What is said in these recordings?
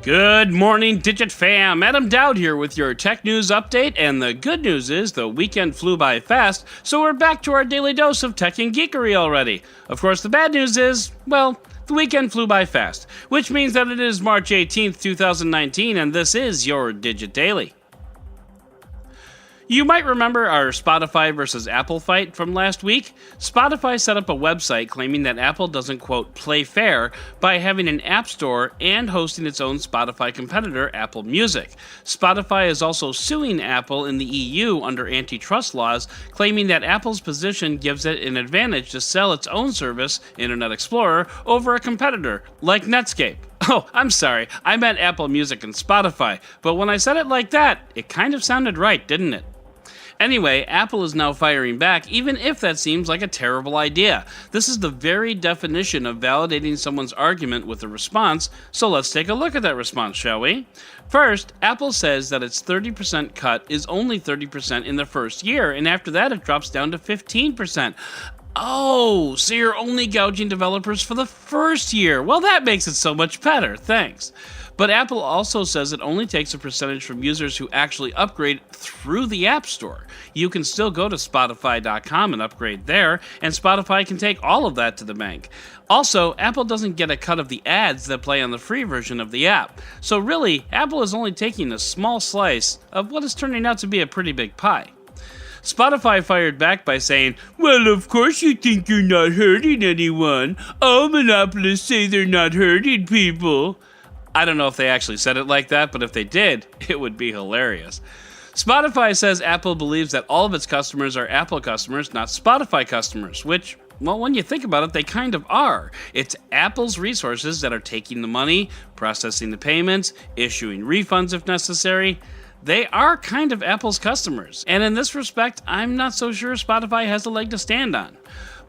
Good morning, Digit fam. Adam Dowd here with your tech news update, and the good news is the weekend flew by fast, so we're back to our daily dose of tech and geekery already. Of course, the bad news is, well, the weekend flew by fast, which means that it is March 18th, 2019, and this is your Digit Daily. You might remember our Spotify versus Apple fight from last week. Spotify set up a website claiming that Apple doesn't, quote, play fair by having an app store and hosting its own Spotify competitor, Apple Music. Spotify is also suing Apple in the EU under antitrust laws, claiming that Apple's position gives it an advantage to sell its own service, Internet Explorer, over a competitor, like Netscape. Oh, I'm sorry, I meant Apple Music and Spotify, but when I said it like that, it kind of sounded right, didn't it? Anyway, Apple is now firing back, even if that seems like a terrible idea. This is the very definition of validating someone's argument with a response, so let's take a look at that response, shall we? First, Apple says that its 30% cut is only 30% in the first year, and after that it drops down to 15%. Oh, so you're only gouging developers for the first year. Well, that makes it so much better, thanks. But Apple also says it only takes a percentage from users who actually upgrade through the App Store. You can still go to Spotify.com and upgrade there, and Spotify can take all of that to the bank. Also, Apple doesn't get a cut of the ads that play on the free version of the app. So really, Apple is only taking a small slice of what is turning out to be a pretty big pie. Spotify fired back by saying, well, of course you think you're not hurting anyone. All monopolists say they're not hurting people. I don't know if they actually said it like that, but if they did, it would be hilarious. Spotify says Apple believes that all of its customers are Apple customers, not Spotify customers, which, well, when you think about it, they kind of are. It's Apple's resources that are taking the money, processing the payments, issuing refunds if necessary. They are kind of Apple's customers, and in this respect, I'm not so sure Spotify has a leg to stand on.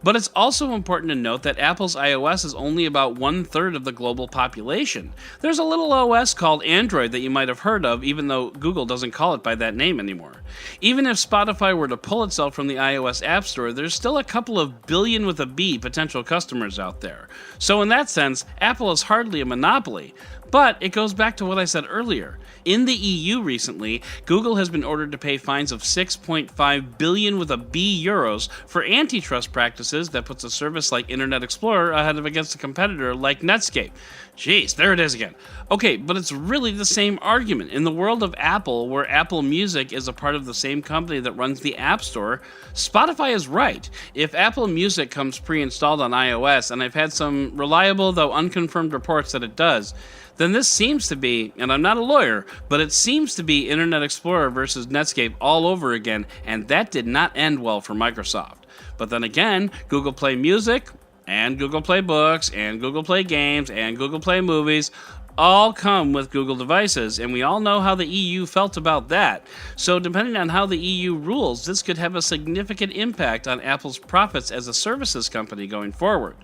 But it's also important to note that Apple's iOS is only about 1/3 of the global population. There's a little OS called Android that you might have heard of, even though Google doesn't call it by that name anymore. Even if Spotify were to pull itself from the iOS App Store, there's still a couple of billion with a B potential customers out there. So in that sense, Apple is hardly a monopoly. But it goes back to what I said earlier. In the EU recently, Google has been ordered to pay fines of 6.5 billion with a B euros for antitrust practices that puts a service like Internet Explorer ahead of against a competitor like Netscape. Jeez, there it is again. Okay, but it's really the same argument. In the world of Apple, where Apple Music is a part of the same company that runs the App Store, Spotify is right. If Apple Music comes pre-installed on iOS, and I've had some reliable though unconfirmed reports that it does, then this seems to be, and I'm not a lawyer, but it seems to be Internet Explorer versus Netscape all over again, and that did not end well for Microsoft. But then again, Google Play Music, and Google Play Books, and Google Play Games, and Google Play Movies all come with Google devices, and we all know how the EU felt about that. So depending on how the EU rules, this could have a significant impact on Apple's profits as a services company going forward.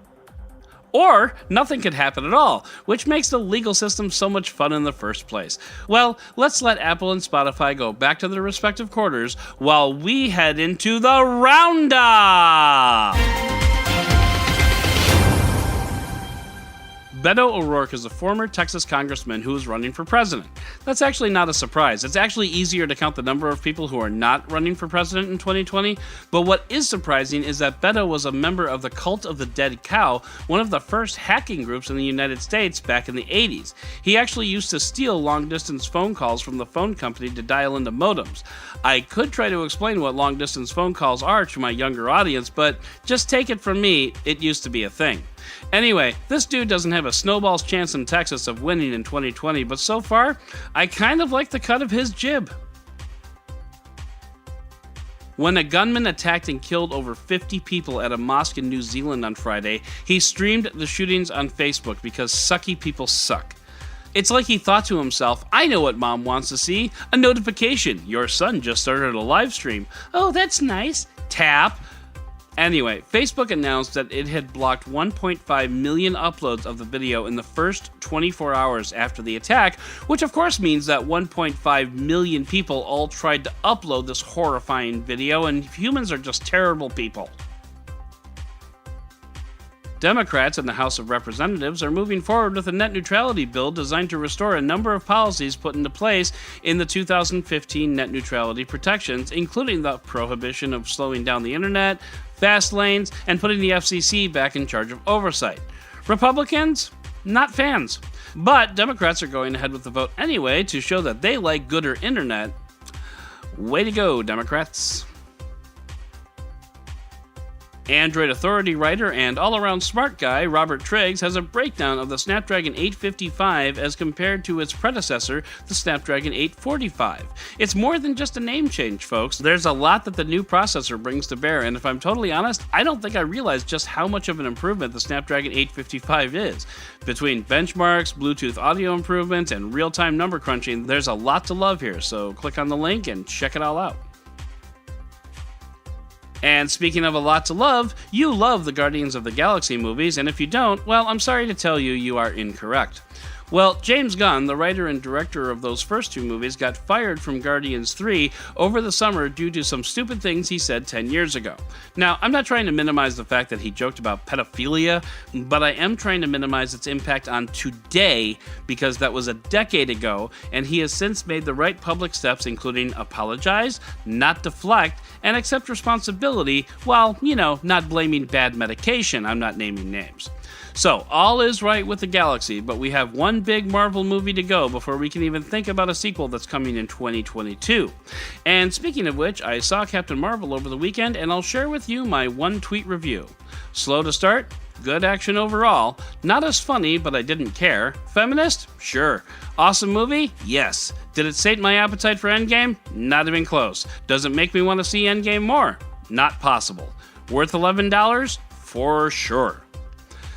Or nothing could happen at all, which makes the legal system so much fun in the first place. Well, let's let Apple and Spotify go back to their respective quarters while we head into the roundup! Beto O'Rourke is a former Texas congressman who is running for president. That's actually not a surprise. It's actually easier to count the number of people who are not running for president in 2020, but what is surprising is that Beto was a member of the Cult of the Dead Cow, one of the first hacking groups in the United States back in the 80s. He actually used to steal long-distance phone calls from the phone company to dial into modems. I could try to explain what long-distance phone calls are to my younger audience, but just take it from me, it used to be a thing. Anyway, this dude doesn't have a snowball's chance in Texas of winning in 2020, but so far, I kind of like the cut of his jib. When a gunman attacked and killed over 50 people at a mosque in New Zealand on Friday, he streamed the shootings on Facebook because sucky people suck. It's like he thought to himself, I know what mom wants to see, a notification. Your son just started a live stream. Oh, that's nice. Tap. Anyway, Facebook announced that it had blocked 1.5 million uploads of the video in the first 24 hours after the attack, which of course means that 1.5 million people all tried to upload this horrifying video, and humans are just terrible people. Democrats in the House of Representatives are moving forward with a net neutrality bill designed to restore a number of policies put into place in the 2015 net neutrality protections, including the prohibition of slowing down the internet, fast lanes, and putting the FCC back in charge of oversight. Republicans? Not fans. But Democrats are going ahead with the vote anyway to show that they like gooder internet. Way to go, Democrats. Android Authority writer and all-around smart guy Robert Triggs has a breakdown of the Snapdragon 855 as compared to its predecessor, the Snapdragon 845. It's more than just a name change, folks. There's a lot that the new processor brings to bear, and if I'm totally honest, I don't think I realized just how much of an improvement the Snapdragon 855 is. Between benchmarks, Bluetooth audio improvements, and real-time number crunching, there's a lot to love here, so click on the link and check it all out. And speaking of a lot to love, you love the Guardians of the Galaxy movies, and if you don't, well, I'm sorry to tell you, you are incorrect. Well, James Gunn, the writer and director of those first two movies, got fired from Guardians 3 over the summer due to some stupid things he said 10 years ago. Now, I'm not trying to minimize the fact that he joked about pedophilia, but I am trying to minimize its impact on today because that was a decade ago, and he has since made the right public steps, including apologize, not deflect, and accept responsibility while, not blaming bad medication. I'm not naming names. So, all is right with the galaxy, but we have one big Marvel movie to go before we can even think about a sequel that's coming in 2022. And speaking of which, I saw Captain Marvel over the weekend, and I'll share with you my one-tweet review. Slow to start, good action overall, not as funny, but I didn't care. Feminist? Sure. Awesome movie? Yes. Did it sate my appetite for Endgame? Not even close. Does it make me want to see Endgame more? Not possible. Worth $11? For sure.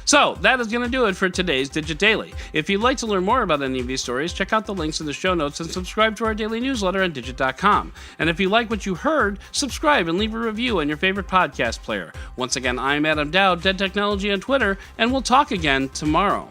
So, that is going to do it for today's Digit Daily. If you'd like to learn more about any of these stories, check out the links in the show notes and subscribe to our daily newsletter on Digit.com. And if you like what you heard, subscribe and leave a review on your favorite podcast player. Once again, I'm Adam Dowd, Dead Technology on Twitter, and we'll talk again tomorrow.